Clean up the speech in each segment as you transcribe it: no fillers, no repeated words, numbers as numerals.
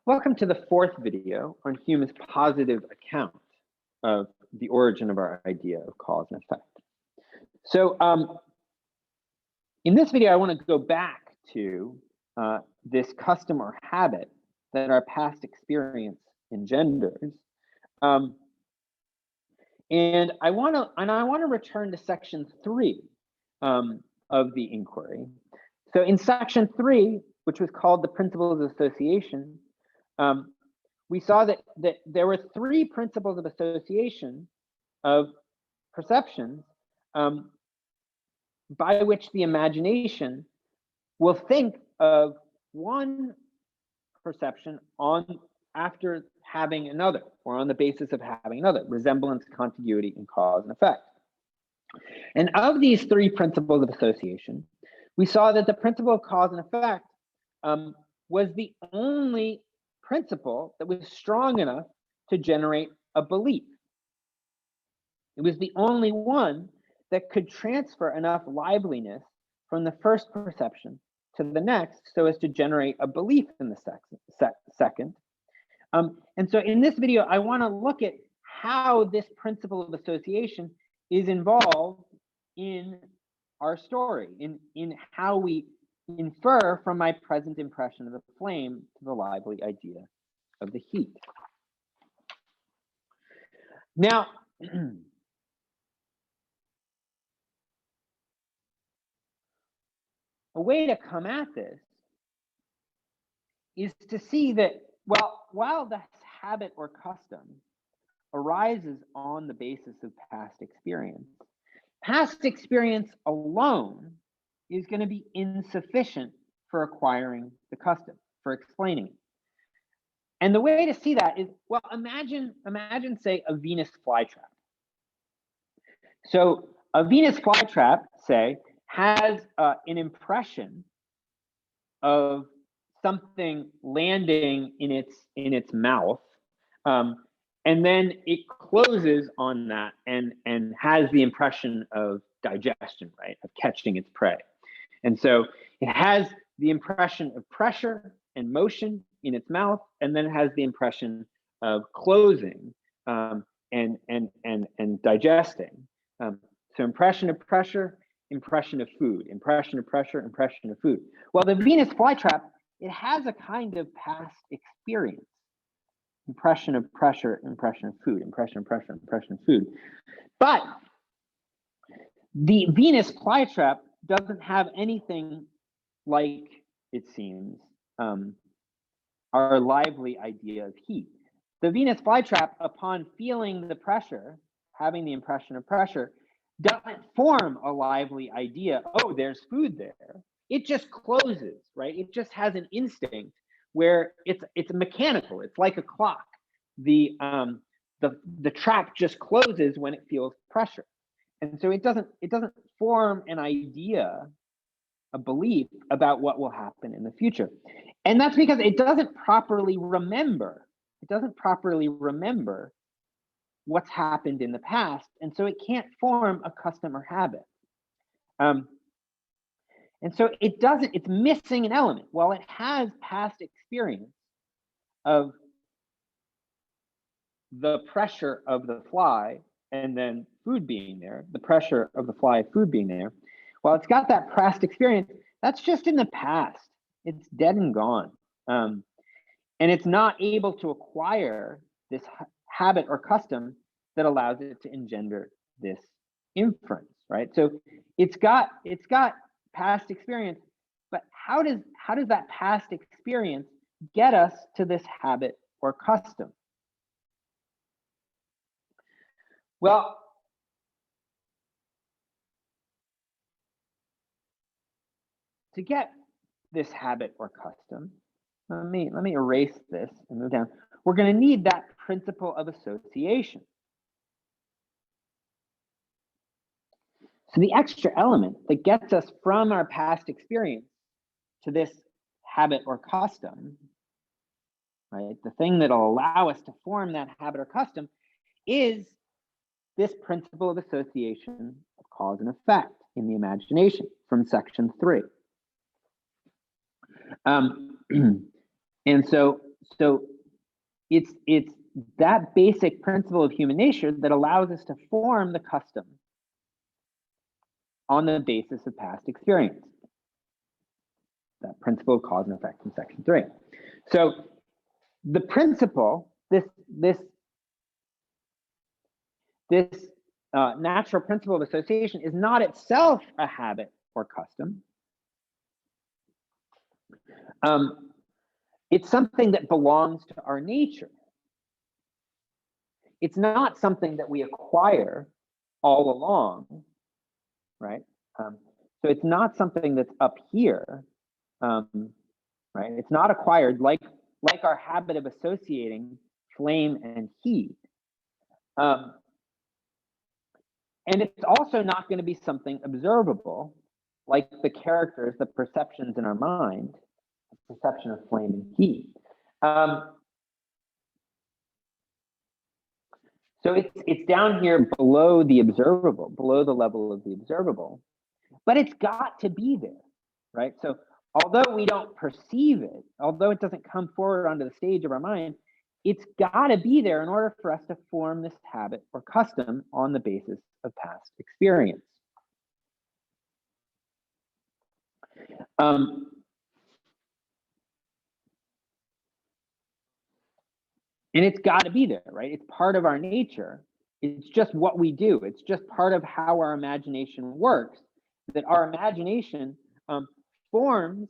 Welcome to the fourth video on Hume's positive account of the origin of our idea of cause and effect. So in this video, I want to go back to this custom or habit that our past experience engenders. And I want to return to section 3 of the inquiry. So in section 3, which was called the principles of association, we saw that there were 3 principles of association of perceptions by which the imagination will think of one perception after having another, or on the basis of having another: resemblance, contiguity, and cause and effect. And of these 3 principles of association, we saw that the principle of cause and effect was the only principle that was strong enough to generate a belief. It was the only one that could transfer enough liveliness from the first perception to the next so as to generate a belief in the second. And so in this video, I want to look at how this principle of association is involved in our story, in how we infer from my present impression of the flame to the lively idea of the heat. Now, a way to come at this is to see that, well, while this habit or custom arises on the basis of past experience alone is going to be insufficient for acquiring the custom, for explaining it. And the way to see that is, well, imagine say, a Venus flytrap. So a Venus flytrap, say, has an impression of something landing in its mouth, and then it closes on that and has the impression of digestion, right, of catching its prey. And so it has the impression of pressure and motion in its mouth, and then it has the impression of closing and digesting. So impression of pressure, impression of food, impression of pressure, impression of food. Well, the Venus flytrap, it has a kind of past experience. Impression of pressure, impression of food, impression of pressure, impression of food. But the Venus flytrap doesn't have anything like, it seems, our lively idea of heat. The Venus flytrap, upon feeling the pressure, having the impression of pressure, doesn't form a lively idea, oh, there's food there. It just closes, right? It just has an instinct where it's mechanical. It's like a clock. The trap just closes when it feels pressure. And so it doesn't form an idea, a belief about what will happen in the future. And that's because it doesn't properly remember. It doesn't properly remember what's happened in the past. And so it can't form a custom or habit. And so it's missing an element. While it has past experience of the pressure of the fly and then food being there, the pressure of the fly, food being there, while it's got that past experience, that's just in the past. It's dead and gone. And it's not able to acquire this habit or custom that allows it to engender this inference, right? So it's got past experience, but how does that past experience get us to this habit or custom? Well, to get this habit or custom, let me erase this and move down. We're going to need that principle of association. So the extra element that gets us from our past experience to this habit or custom, right? The thing that'll allow us to form that habit or custom is this principle of association of cause and effect in the imagination from section 3. And so it's that basic principle of human nature that allows us to form the custom on the basis of past experience. That principle of cause and effect in section 3. So the principle, this natural principle of association is not itself a habit or custom. It's something that belongs to our nature. It's not something that we acquire all along, right? So it's not something that's up here, right? It's not acquired like our habit of associating flame and heat. And it's also not going to be something observable, like the characters, the perceptions in our mind, the perception of flame and heat. So it's down here below the observable, below the level of the observable, but it's got to be there, right? So although we don't perceive it, although it doesn't come forward onto the stage of our mind, it's got to be there in order for us to form this habit or custom on the basis of past experience. And it's got to be there, right? It's part of our nature. It's just what we do. It's just part of how our imagination works, that our imagination forms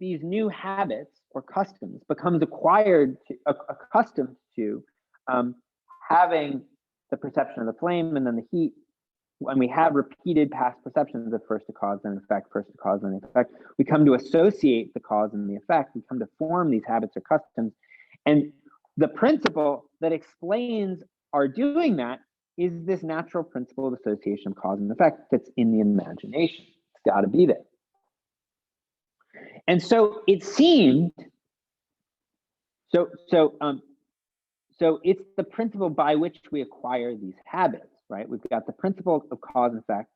these new habits or customs, becomes acquired, accustomed to having the perception of the flame and then the heat. When we have repeated past perceptions of first a cause and an effect, first a cause and an effect, we come to associate the cause and the effect. We come to form these habits or customs. And the principle that explains our doing that is this natural principle of association of cause and effect that's in the imagination. It's got to be there. And so it seemed, so it's the principle by which we acquire these habits, right? We've got the principle of cause and effect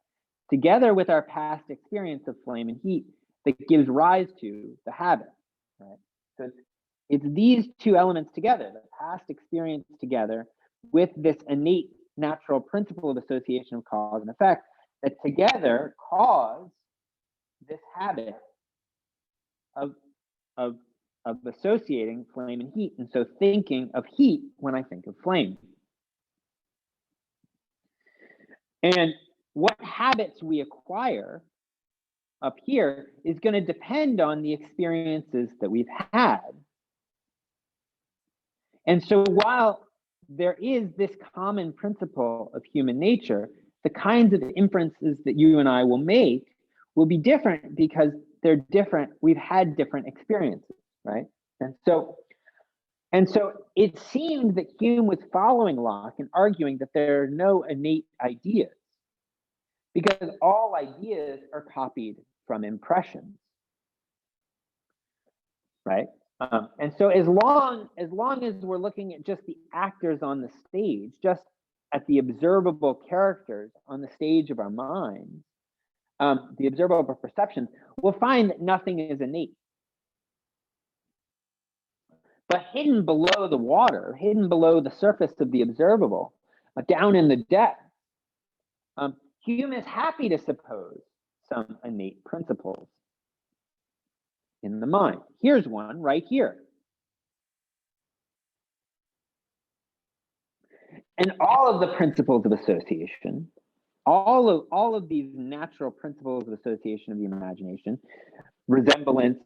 together with our past experience of flame and heat that gives rise to the habit, right? So it's these two elements together, the past experience together with this innate natural principle of association of cause and effect that together cause this habit of associating flame and heat. And so thinking of heat when I think of flame. And what habits we acquire up here is going to depend on the experiences that we've had. And so while there is this common principle of human nature, the kinds of inferences that you and I will make will be different because they're different. We've had different experiences, right? And so it seemed that Hume was following Locke and arguing that there are no innate ideas because all ideas are copied from impressions, right? And so as long as we're looking at just the actors on the stage, just at the observable characters on the stage of our minds, the observable perceptions, we'll find that nothing is innate. But hidden below the water, hidden below the surface of the observable, down in the depths, Hume is happy to suppose some innate principles in the mind. Here's one right here. And all of the principles of association, all of these natural principles of association of the imagination, resemblance,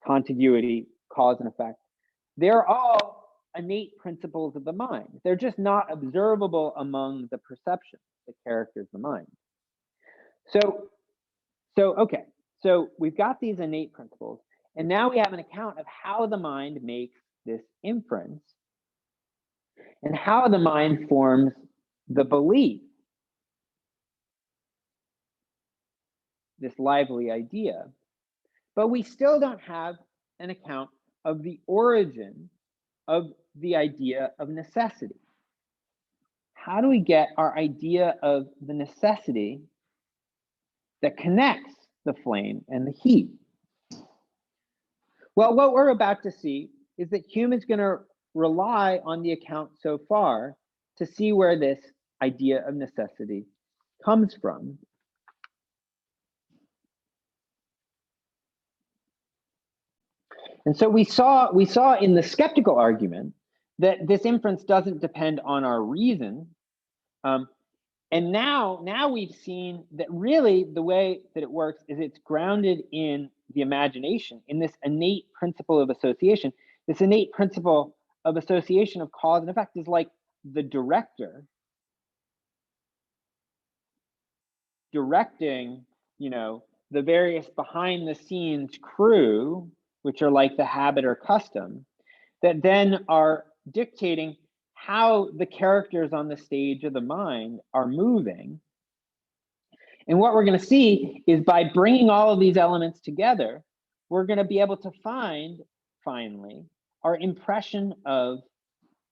contiguity, cause and effect, they're all innate principles of the mind. They're just not observable among the perceptions, the characters of the mind. Okay, so we've got these innate principles, and now we have an account of how the mind makes this inference and how the mind forms the belief, this lively idea. But we still don't have an account of the origin of the idea of necessity. How do we get our idea of the necessity that connects the flame and the heat? Well, what we're about to see is that Hume is going to rely on the account so far to see where this idea of necessity comes from. And so we saw in the skeptical argument that this inference doesn't depend on our reason. And now we've seen that really the way that it works is it's grounded in the imagination, in this innate principle of association. This innate principle of association of cause and effect is like the director directing, the various behind the scenes crew, which are like the habit or custom, that then are dictating how the characters on the stage of the mind are moving. And what we're going to see is by bringing all of these elements together, we're going to be able to find, finally, our impression of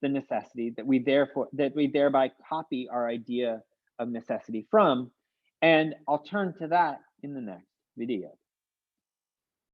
the necessity that we thereby copy our idea of necessity from. And I'll turn to that in the next video.